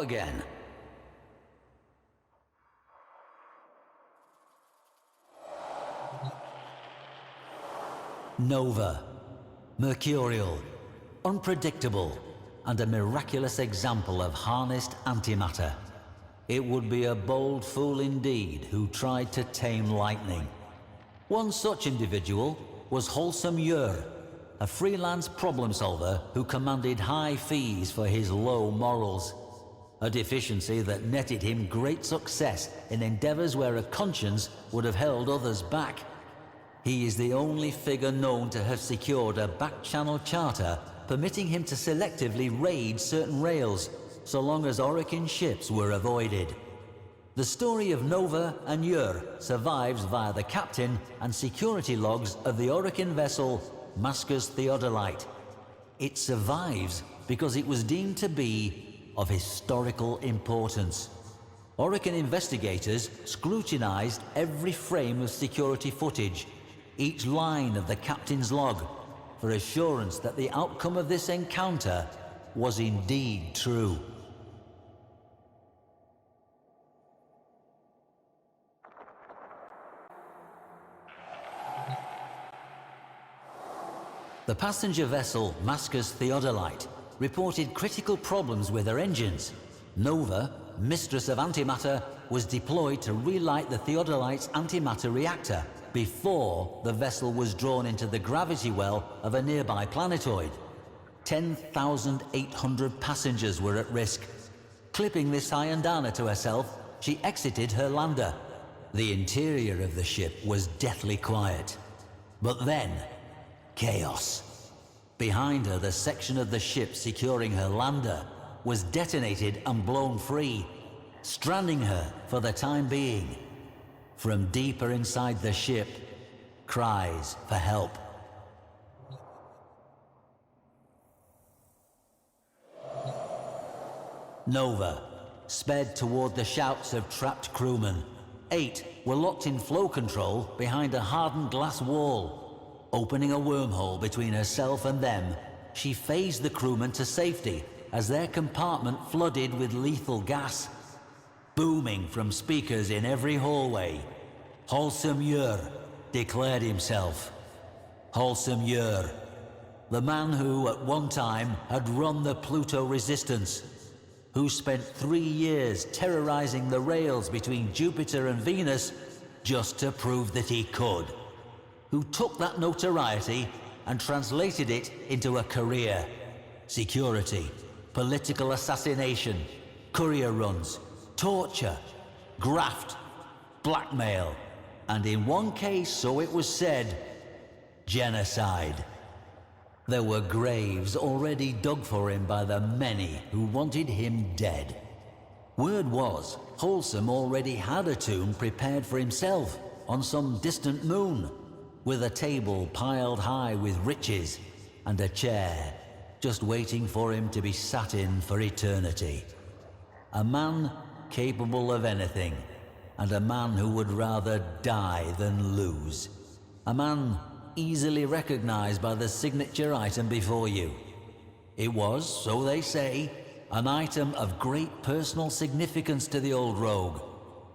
again. Nova. Mercurial. Unpredictable. And a miraculous example of harnessed antimatter. It would be a bold fool indeed who tried to tame lightning. One such individual was Wholesome Yer, a freelance problem solver who commanded high fees for his low morals. A deficiency that netted him great success in endeavors where a conscience would have held others back. He is the only figure known to have secured a back-channel charter permitting him to selectively raid certain rails, so long as Orokin ships were avoided. The story of Nova and Yer survives via the captain and security logs of the Orokin vessel Masca's Theodolite. It survives because it was deemed to be of historical importance. Orokin investigators scrutinized every frame of security footage, each line of the captain's log, for assurance that the outcome of this encounter was indeed true. The passenger vessel Masca's Theodolite reported critical problems with her engines. Nova, mistress of antimatter, was deployed to relight the Theodolite's antimatter reactor before the vessel was drawn into the gravity well of a nearby planetoid. 10,800 passengers were at risk. Clipping this Hyandana to herself, she exited her lander. The interior of the ship was deathly quiet. But then, chaos. Behind her, the section of the ship securing her lander was detonated and blown free, stranding her for the time being. From deeper inside the ship, cries for help. Nova sped toward the shouts of trapped crewmen. 8 were locked in flow control behind a hardened glass wall. Opening a wormhole between herself and them, she phased the crewmen to safety as their compartment flooded with lethal gas. Booming from speakers in every hallway, Wholesome Yer declared himself. Wholesome Yer, the man who at one time had run the Pluto Resistance, who spent 3 years terrorizing the rails between Jupiter and Venus just to prove that he could, who took that notoriety and translated it into a career. Security, political assassination, courier runs, torture, graft, blackmail, and in one case, so it was said, genocide. There were graves already dug for him by the many who wanted him dead. Word was, Wholesome already had a tomb prepared for himself on some distant moon, with a table piled high with riches and a chair just waiting for him to be sat in for eternity. A man capable of anything, and a man who would rather die than lose. A man easily recognized by the signature item before you. It was, so they say, an item of great personal significance to the old rogue.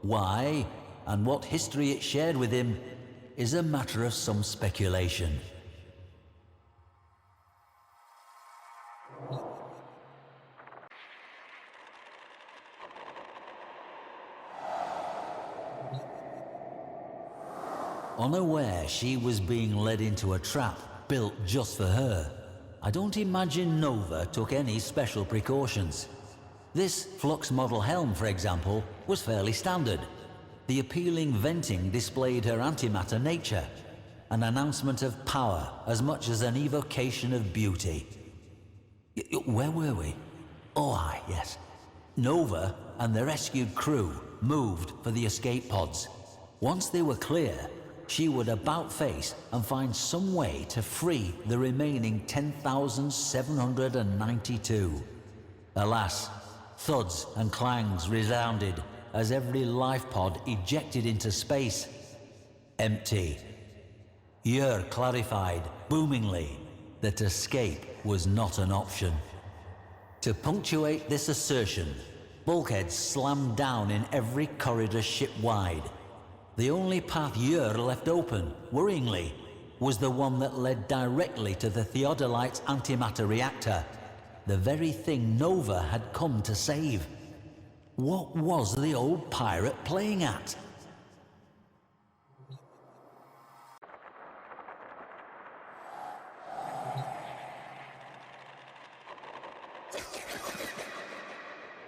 Why, and what history it shared with him, is a matter of some speculation. Unaware she was being led into a trap built just for her, I don't imagine Nova took any special precautions. This Flux model helm, for example, was fairly standard. The appealing venting displayed her antimatter nature, an announcement of power as much as an evocation of beauty. Where were we? Oh, aye, yes. Nova and the rescued crew moved for the escape pods. Once they were clear, she would about-face and find some way to free the remaining 10,792. Alas, thuds and clangs resounded as every life pod ejected into space. Empty. Yer clarified, boomingly, that escape was not an option. To punctuate this assertion, Bulkheads slammed down in every corridor ship-wide. The only path Yer left open, worryingly, was the one that led directly to the Theodolite's antimatter reactor, the very thing Nova had come to save. What was the old pirate playing at?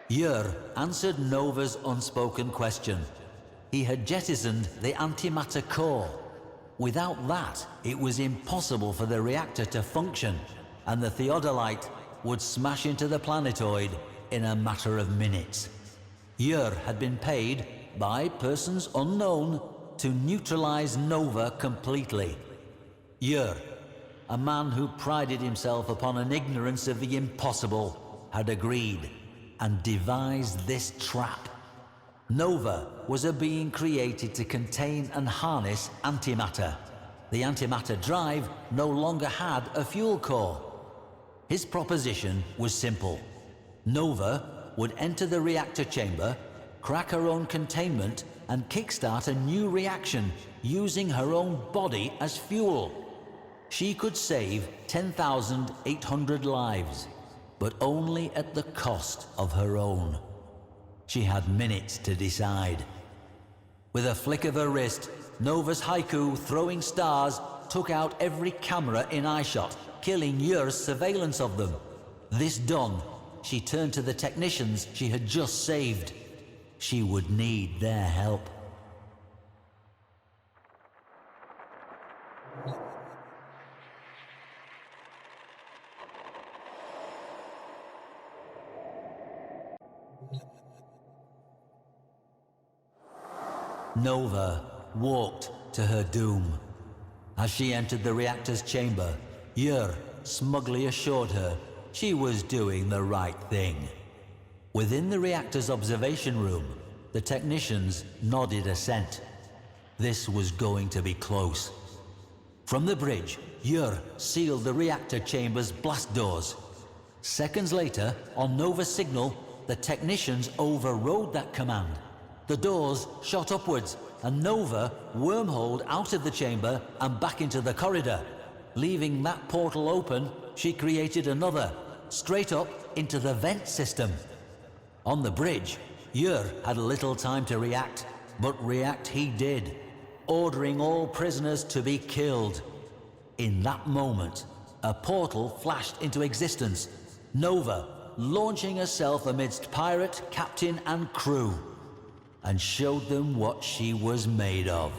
Yer answered Nova's unspoken question. He had jettisoned the antimatter core. Without that, it was impossible for the reactor to function, and the Theodolite would smash into the planetoid in a matter of minutes. Yer had been paid, by persons unknown, to neutralize Nova completely. Yer, a man who prided himself upon an ignorance of the impossible, had agreed and devised this trap. Nova was a being created to contain and harness antimatter. The antimatter drive no longer had a fuel core. His proposition was simple. Nova would enter the reactor chamber, crack her own containment, and kickstart a new reaction using her own body as fuel. She could save 10,800 lives, but only at the cost of her own. She had minutes to decide. With a flick of her wrist, Nova's haiku throwing stars took out every camera in eyeshot, killing Yer's surveillance of them. This done, she turned to the technicians she had just saved. She would need their help. Nova walked to her doom. As she entered the reactor's chamber, Yer smugly assured her she was doing the right thing. Within the reactor's observation room, the technicians nodded assent. This was going to be close. From the bridge, Yer sealed the reactor chamber's blast doors. Seconds later, on Nova's signal, the technicians overrode that command. The doors shot upwards, and Nova wormholed out of the chamber and back into the corridor. Leaving that portal open, she created another, straight up into the vent system. On the bridge, Yer had little time to react, but react he did, ordering all prisoners to be killed. In that moment, a portal flashed into existence, Nova launching herself amidst pirate, captain and crew, and showed them what she was made of.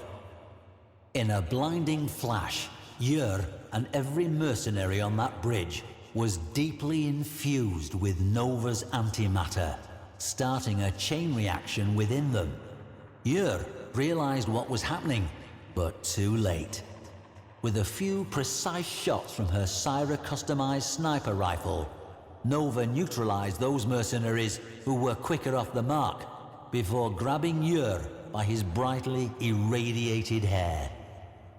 In a blinding flash, Yer and every mercenary on that bridge was deeply infused with Nova's antimatter, starting a chain reaction within them. Yer realized what was happening, but too late. With a few precise shots from her Syra-customized sniper rifle, Nova neutralized those mercenaries who were quicker off the mark, before grabbing Yer by his brightly irradiated hair.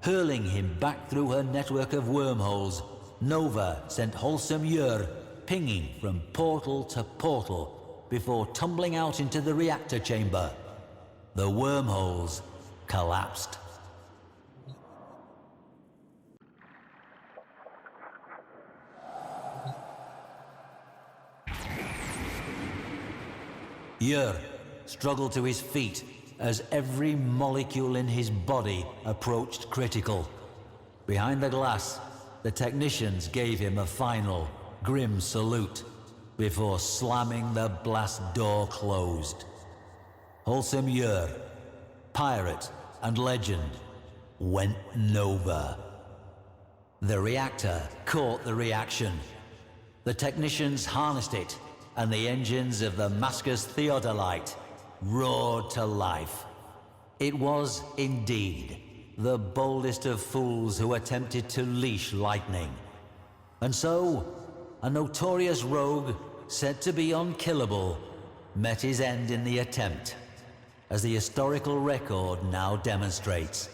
Hurling him back through her network of wormholes, Nova sent wholesome Yer pinging from portal to portal before tumbling out into the reactor chamber. The wormholes collapsed. Yer struggled to his feet as every molecule in his body approached critical. Behind the glass, the technicians gave him a final, grim salute before slamming the blast door closed. Wholesome Yer, pirate and legend, went Nova. The reactor caught the reaction. The technicians harnessed it, and the engines of the Mascus Theodolite roared to life. It was, indeed, the boldest of fools who attempted to leash lightning. And so, a notorious rogue, said to be unkillable, met his end in the attempt, as the historical record now demonstrates.